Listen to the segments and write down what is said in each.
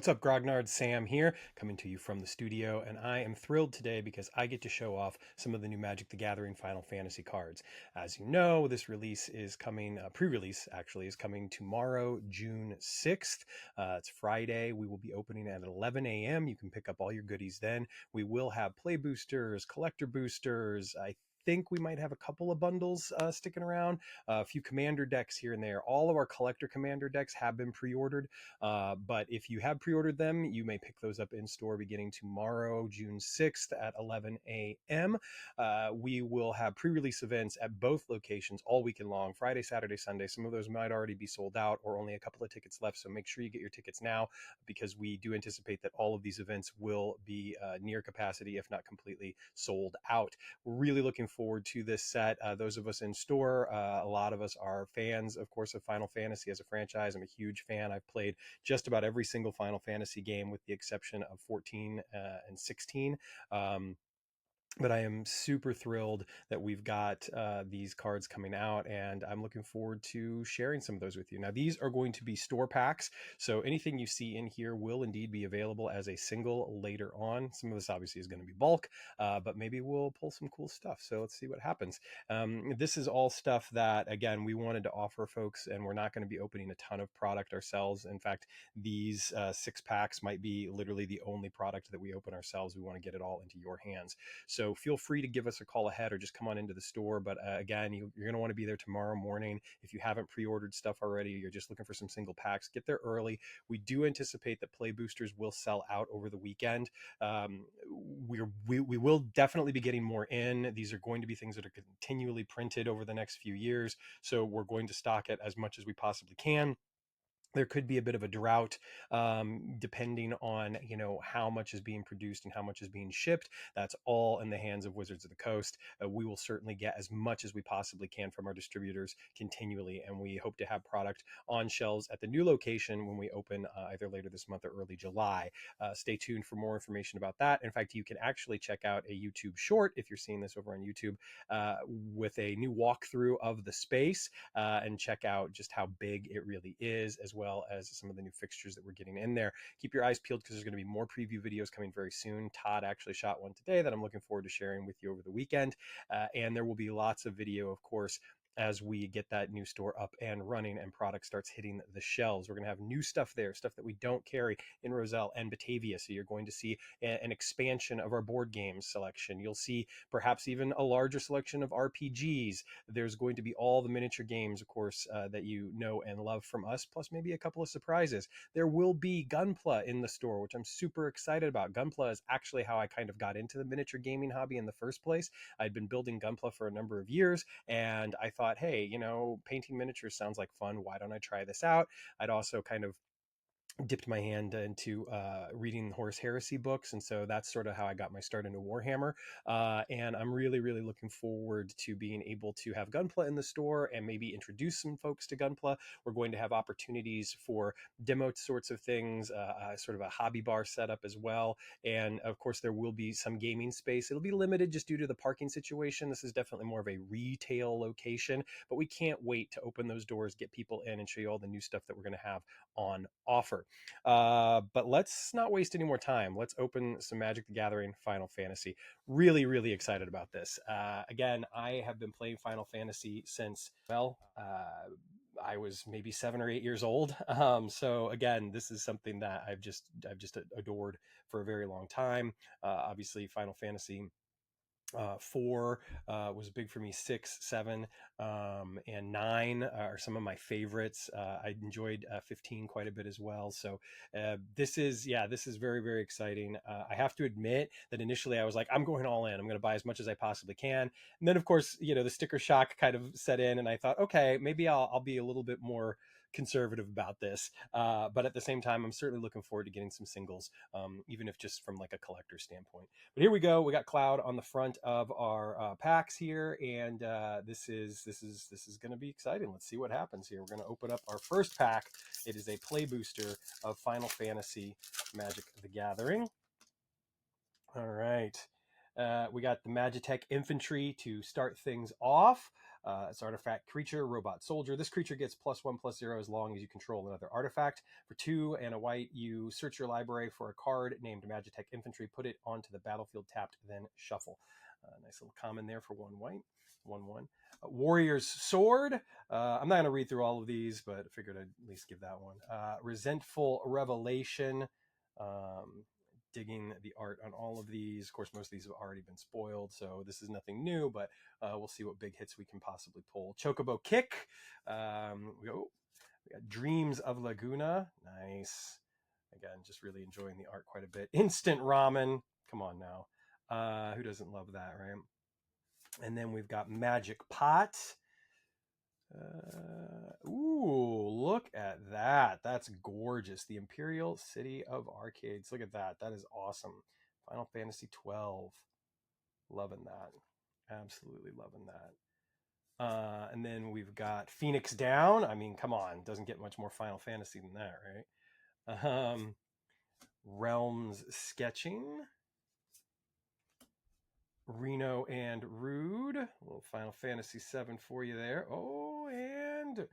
What's up, Grognard? Sam here, coming to you from the studio, and I am thrilled today because I get to show off some of the new Magic the Gathering Final Fantasy cards. As you know, this release is coming, pre-release actually, is coming tomorrow, June 6th. It's Friday. We will be opening at 11 a.m. You can pick up all your goodies then. We will have play boosters, collector boosters. I think we might have a couple of bundles sticking around, a few commander decks here and there. All of our collector commander decks have been pre-ordered. But if you have pre-ordered them, you may pick those up in store beginning tomorrow, June 6th at 11 a.m. We will have pre-release events at both locations all weekend long, Friday, Saturday, Sunday. Some of those might already be sold out or only a couple of tickets left, so make sure you get your tickets now because we do anticipate that all of these events will be near capacity, if not completely sold out. We're really looking forward to this set. Those of us in store, a lot of us are fans, of course, of Final Fantasy as a franchise. I'm a huge fan. I've played just about every single Final Fantasy game with the exception of 14 and 16. But I am super thrilled that we've got these cards coming out, and I'm looking forward to sharing some of those with you. Now, these are going to be store packs, so anything you see in here will indeed be available as a single later on. Some of this obviously is going to be bulk, but maybe we'll pull some cool stuff. So let's see what happens. This is all stuff that, again, we wanted to offer folks, and we're not going to be opening a ton of product ourselves. In fact, these 6 packs might be literally the only product that we open ourselves. We want to get it all into your hands. So feel free to give us a call ahead or just come on into the store. But again, you're going to want to be there tomorrow morning. If you haven't pre-ordered stuff already, you're just looking for some single packs, get there early. We do anticipate that play boosters will sell out over the weekend. We will definitely be getting more in. These are going to be things that are continually printed over the next few years. So we're going to stock it as much as we possibly can. There could be a bit of a drought depending on how much is being produced and how much is being shipped. That's all in the hands of Wizards of the Coast. We will certainly get as much as we possibly can from our distributors continually, and we hope to have product on shelves at the new location when we open either later this month or early July. Stay tuned for more information about that. In fact, you can actually check out a YouTube short if you're seeing this over on YouTube with a new walkthrough of the space and check out just how big it really is, as well as some of the new fixtures that we're getting in there. Keep your eyes peeled because there's going to be more preview videos coming very soon. Todd actually shot one today that I'm looking forward to sharing with you over the weekend. And there will be lots of video, of course, as we get that new store up and running and product starts hitting the shelves. We're going to have new stuff there, stuff that we don't carry in Roselle and Batavia. So you're going to see an expansion of our board games selection. You'll see perhaps even a larger selection of RPGs. There's going to be all the miniature games, of course, that you know and love from us, plus maybe a couple of surprises. There will be Gunpla in the store, which I'm super excited about. Gunpla is actually how I kind of got into the miniature gaming hobby in the first place. I'd been building Gunpla for a number of years, and I thought, hey, painting miniatures sounds like fun. Why don't I try this out? I'd also kind of dipped my hand into reading Horus Heresy books, and so that's sort of how I got my start into Warhammer. And I'm really, really looking forward to being able to have Gunpla in the store and maybe introduce some folks to Gunpla. We're going to have opportunities for demo sorts of things, sort of a hobby bar setup as well. And of course, there will be some gaming space. It'll be limited just due to the parking situation. This is definitely more of a retail location, but we can't wait to open those doors, get people in, and show you all the new stuff that we're going to have on offer. But let's not waste any more time. Let's open some Magic the Gathering Final Fantasy. Really, really excited about this. Again, I have been playing Final Fantasy since, I was maybe 7 or 8 years old. So again, this is something that I've just adored for a very long time. Obviously, Final Fantasy 4 was big for me. 6, 7, and 9 are some of my favorites. I enjoyed 15 quite a bit as well. So this is very, very exciting. I have to admit that initially I was like, I'm going all in. I'm going to buy as much as I possibly can. And then of course, the sticker shock kind of set in, and I thought, okay, maybe I'll be a little bit more conservative about this, but at the same time, I'm certainly looking forward to getting some singles, even if just from like a collector standpoint. But here we go. We got Cloud on the front of our packs here, and this is going to be exciting. Let's see what happens here. We're going to open up our first pack. It is a play booster of Final Fantasy Magic the Gathering. All right. We got the Magitech Infantry to start things off. It's artifact creature, robot soldier. This creature gets +1/+0 as long as you control another artifact. For 2 and a white, you search your library for a card named Magitech Infantry, put it onto the battlefield tapped, then shuffle. Nice little common there for 1 white. 1/1. Warrior's Sword. I'm not going to read through all of these, but I figured I'd at least give that one. Resentful Revelation. Digging the art on all of these. Of course, most of these have already been spoiled, so this is nothing new, but we'll see what big hits we can possibly pull. Chocobo Kick. We got Dreams of Laguna. Nice. Again, just really enjoying the art quite a bit. Instant Ramen. Come on now. Who doesn't love that, right? And then we've got Magic Pot. Ooh, look at that. That's gorgeous. The Imperial City of Arcades. Look at that. That is awesome. Final Fantasy 12. Loving that. Absolutely loving that. And then we've got Phoenix Down. I mean, come on. Doesn't get much more Final Fantasy than that, right? Realms Sketching. Reno and Rude. A little Final Fantasy 7 for you there. Oh, and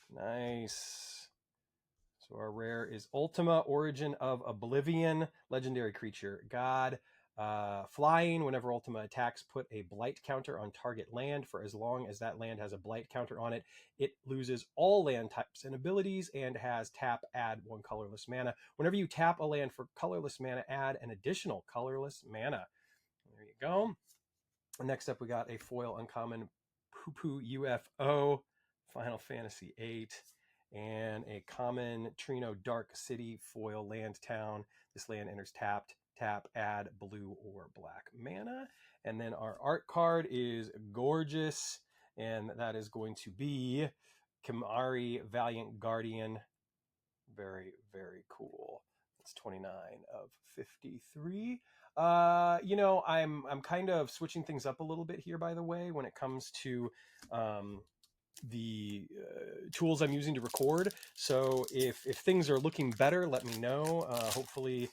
nice. So our rare is Ultima, Origin of Oblivion. Legendary creature. God. Flying. Whenever Ultima attacks, put a blight counter on target land. For as long as that land has a blight counter on it, it loses all land types and abilities and has tap, add 1 colorless mana. Whenever you tap a land for colorless mana, add an additional colorless mana. There you go. Next up, we got a foil uncommon Poo-Poo UFO, Final Fantasy VIII, and a common Trino Dark City foil land town. This land enters tapped, tap, add blue or black mana. And then our art card is gorgeous, and that is going to be Kimari Valiant Guardian. Very, very cool. It's 29 of 53. I'm kind of switching things up a little bit here, by the way, when it comes to the tools I'm using to record. So if things are looking better, let me know. Hopefully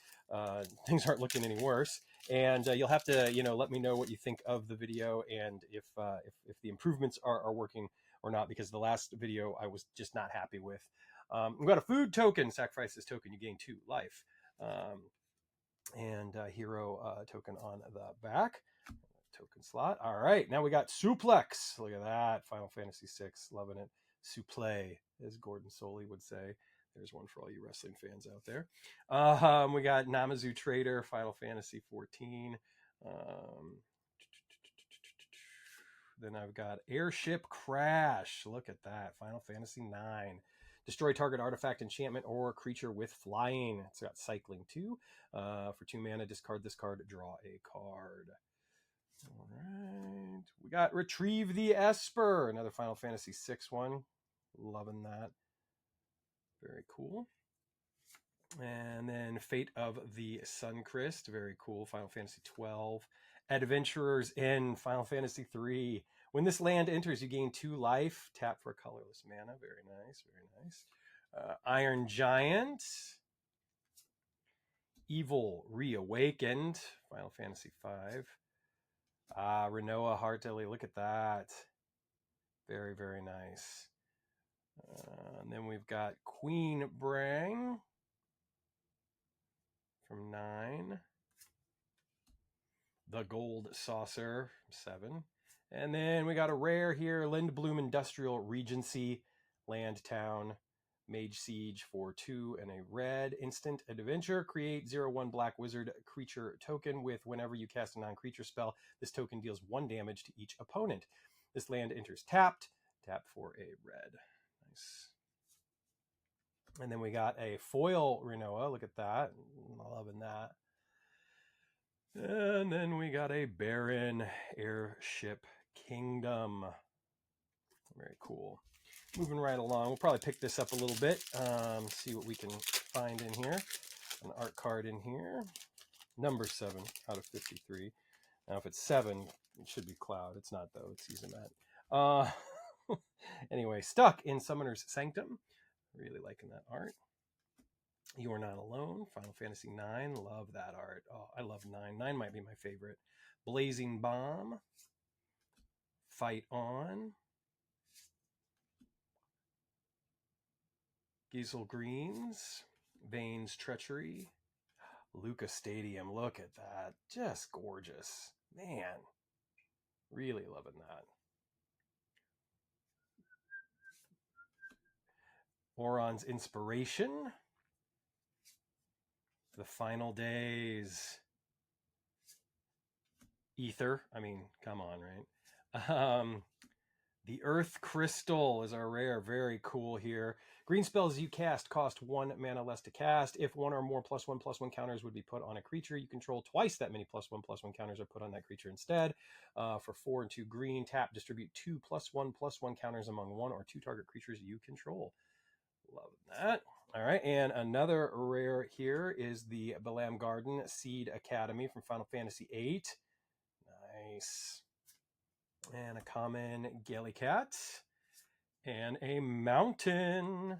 things aren't looking any worse. And you'll have to, let me know what you think of the video and if the improvements are working or not, because the last video I was just not happy with. We've got a food token. Sacrifice this token, you gain 2 life. And hero token on the back. Token slot. All right, now we got Suplex. Look at that. Final Fantasy VI. Loving it. Supplay, as Gordon Soley would say. There's one for all you wrestling fans out there. We got Namazu Trader, Final Fantasy 14. Then I've got Airship Crash. Look at that. Final Fantasy 9. Destroy target artifact, enchantment, or creature with flying. It's got cycling too. For 2 mana, discard this card, draw a card. All right. We got Retrieve the Esper. Another Final Fantasy 6 one. Loving that. Very cool. And then Fate of the Suncrist. Very cool. Final Fantasy 12. Adventurer's End. Final Fantasy 3. When this land enters, you gain 2 life. Tap for colorless mana. Very nice. Very nice. Iron Giant. Evil Reawakened. Final Fantasy 5. Renoa Heartily. Look at that. Very, very nice. And then we've got Queen Brang from 9. The Gold Saucer, 7. And then we got a rare here, Lindblom Industrial Regency, Land Town, Mage Siege for 2 and a red. Instant adventure, create 0/1 black wizard creature token with whenever you cast a non-creature spell, this token deals 1 damage to each opponent. This land enters tapped, tap for a red. Nice. And then we got a foil Renoa, look at that, loving that. And then we got a Baron Airship Kingdom. Very cool. Moving right along, we'll probably pick this up a little bit, see what we can find in here. An art card in here. Number 7 out of 53. Now, if it's 7, it should be Cloud. It's not, though. It's Izumat. Anyway, Stuck in Summoner's Sanctum. Really liking that art. You Are Not Alone. Final Fantasy 9. Love that art. Oh, I love 9. 9 might be my favorite. Blazing Bomb. Fight On. Giesel Greens, Vane's Treachery, Luca Stadium. Look at that. Just gorgeous. Man, really loving that. Oron's Inspiration. The Final Days. Ether. I mean, come on, right? The Earth Crystal is our rare. Very cool here. Green spells you cast cost 1 mana less to cast. If one or more +1/+1 counters would be put on a creature you control, twice that many +1/+1 counters are put on that creature instead. For 4 and 2 green, tap, distribute 2 +1/+1 counters among 1 or 2 target creatures you control. Love that. All right, and another rare here is the Balam Garden Seed Academy from Final Fantasy VIII. Nice. And a common Gallicat. And a Mountain.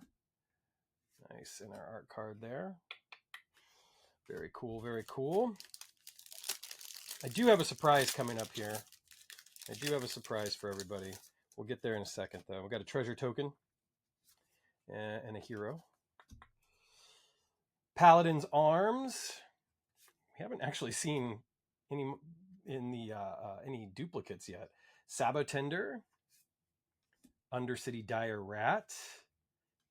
Nice, in our art card there. Very cool, very cool. I do have a surprise coming up here. I do have a surprise for everybody. We'll get there in a second, though. We've got a treasure token and a hero. Paladin's Arms. We haven't actually seen any in the any duplicates yet. Sabotender, Undercity Dire Rat,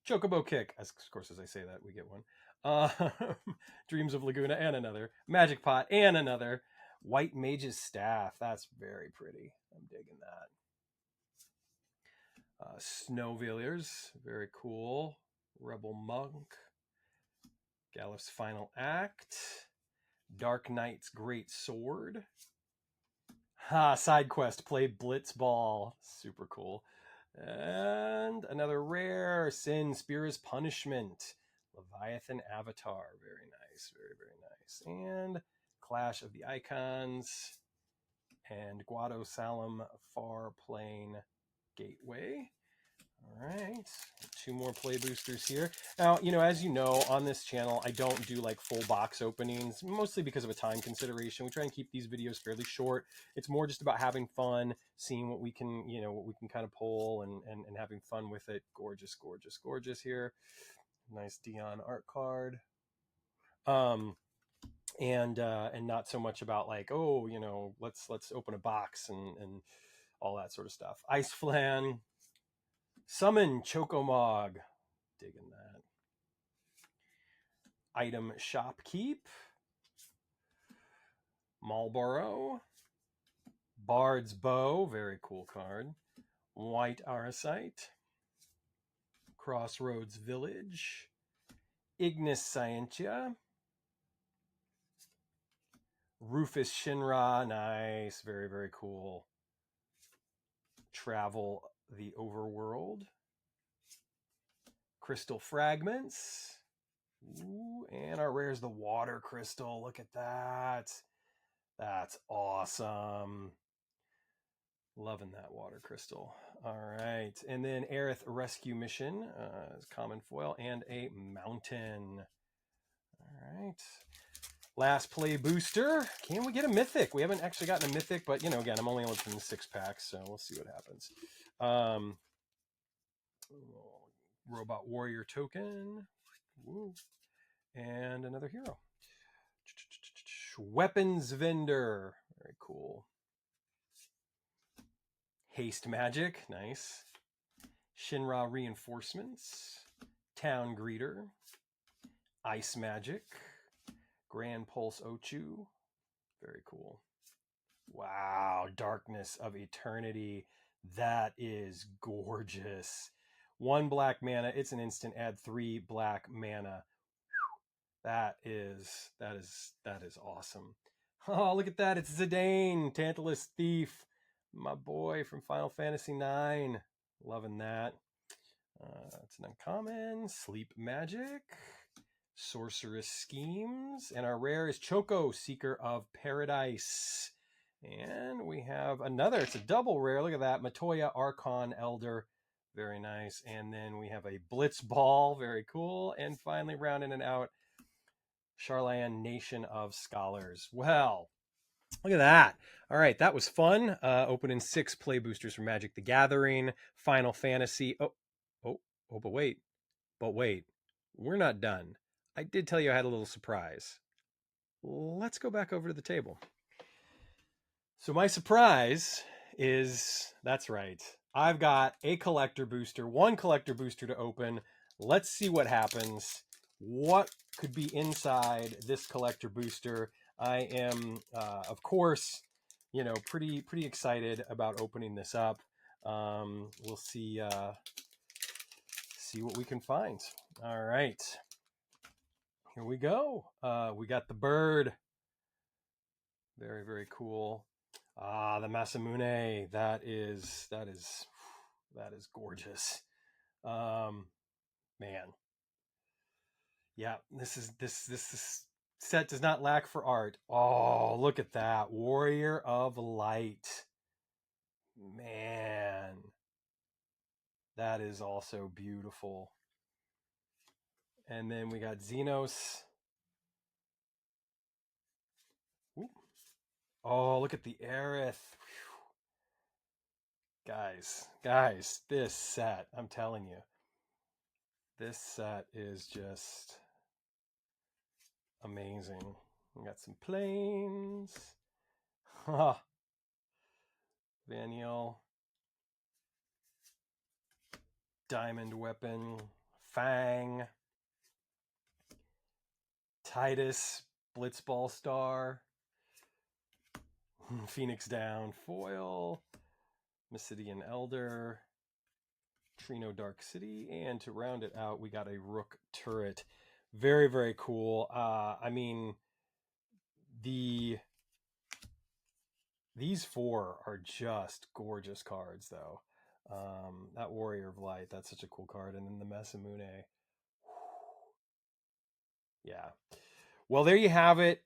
Chocobo Kick. Of course, as I say that, we get one. Dreams of Laguna and another. Magic Pot and another. White Mage's Staff. That's very pretty. I'm digging that. Snowvilliers. Very cool. Rebel Monk. Galif's Final Act. Dark Knight's Great Sword. Side quest, play Blitzball. Super cool. And another rare, Sin, Spira's Punishment. Leviathan Avatar. Very nice, very, very nice. And Clash of the Icons. And Guado Salem Far Plane Gateway. All right, 2 more play boosters here. Now, as you know, on this channel, I don't do like full box openings, mostly because of a time consideration. We try and keep these videos fairly short. It's more just about having fun, seeing what we can, what we can kind of pull and having fun with it. Gorgeous, gorgeous, gorgeous here. Nice Dion art card. And not so much about like, oh, let's open a box and all that sort of stuff. Ice Flan. Summon Chocomog. Digging that. Item Shopkeep. Marlboro. Bard's Bow. Very cool card. White Arasite. Crossroads Village. Ignis Scientia. Rufus Shinra. Nice. Very, very cool. Travel the Overworld. Crystal Fragments. Ooh, and our rare is the Water Crystal. Look at that. That's awesome. Loving that Water Crystal. All right. And then Aerith Rescue Mission, common foil, and a Mountain. All right. Last play booster. Can we get a mythic? We haven't actually gotten a mythic, but again, I'm only looking in the 6-packs, so we'll see what happens. Robot Warrior token. Woo. And another hero. Weapons Vendor. Very cool. Haste Magic. Nice. Shinra Reinforcements. Town Greeter. Ice Magic. Grand Pulse Ochu. Very cool. Wow. Darkness of Eternity. That is gorgeous. 1 black mana. It's an instant. Add 3 black mana. That is awesome. Oh, look at that. It's Zidane, Tantalus Thief. My boy from Final Fantasy IX. Loving that. It's an uncommon. Sleep Magic. Sorceress Schemes. And our rare is Choco, Seeker of Paradise. And we have another. It's a double rare. Look at that. Matoya Archon Elder. Very nice. And then we have a Blitz Ball. Very cool. And finally, rounding it out, Charlayan, Nation of Scholars. Well, look at that. All right, that was fun. Opening 6 play boosters for Magic the Gathering, Final Fantasy. But wait. we're not done. I did tell you I had a little surprise. Let's go back over to the table. So my surprise is, that's right, I've got a collector booster, one collector booster to open. Let's see what happens. What could be inside this collector booster? I am, of course, pretty excited about opening this up. We'll see what we can find. All right, here we go. We got the bird. Very, very cool. Ah, the Masamune. That is gorgeous. Um, Man, yeah. This set does not lack for art. Oh, look at that, Warrior of Light. Man, that is also beautiful. And then we got Xenos. Ooh. Oh, look at the Aerith. Guys, this set, I'm telling you, this set is just amazing. We got some planes. Vaniel. Diamond Weapon. Fang. Titus. Blitzball Star. Phoenix Down. Foil. Mysidian Elder. Trino Dark City. And to round it out, we got a Rook Turret. Very, very cool. I mean, these four are just gorgeous cards, though. That Warrior of Light, that's such a cool card. And then the Masamune. Yeah. Well, there you have it.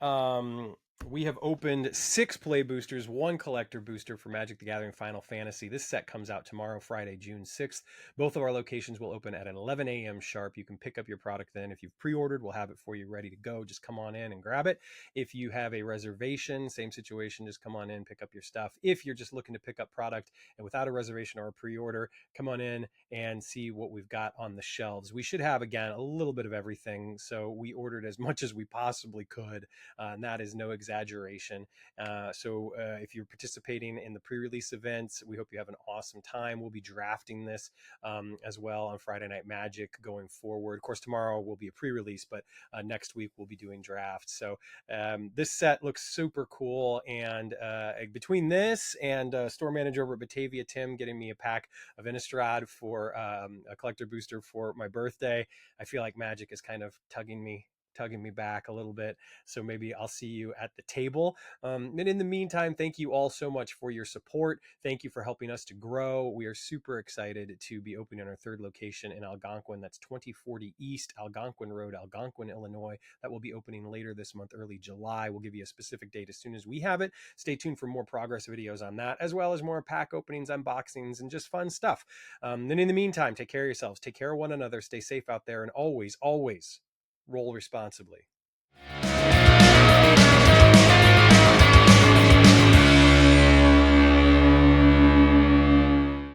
We have opened 6 play boosters, 1 collector booster for Magic the Gathering Final Fantasy. This set comes out tomorrow, Friday, June 6th. Both of our locations will open at 11 a.m. sharp. You can pick up your product then. If you've pre-ordered, we'll have it for you ready to go. Just come on in and grab it. If you have a reservation, same situation, just come on in, pick up your stuff. If you're just looking to pick up product and without a reservation or a pre-order, come on in and see what we've got on the shelves. We should have, again, a little bit of everything. So we ordered as much as we possibly could, and that is no exaggeration. So if you're participating in the pre-release events, we hope you have an awesome time. We'll be drafting this as well on Friday Night Magic going forward. Of course, tomorrow will be a pre-release, but next week we'll be doing drafts. So this set looks super cool. And between this and store manager over at Batavia, Tim, getting me a pack of Innistrad for a collector booster for my birthday, I feel like Magic is kind of tugging me back a little bit. So maybe I'll see you at the table. And in the meantime, thank you all so much for your support. Thank you for helping us to grow. We are super excited to be opening our 3rd location in Algonquin. That's 2040 East Algonquin Road, Algonquin, Illinois. That will be opening later this month, early July. We'll give you a specific date as soon as we have it. Stay tuned for more progress videos on that, as well as more pack openings, unboxings, and just fun stuff. And in the meantime, take care of yourselves, take care of one another, stay safe out there, and always, always roll responsibly.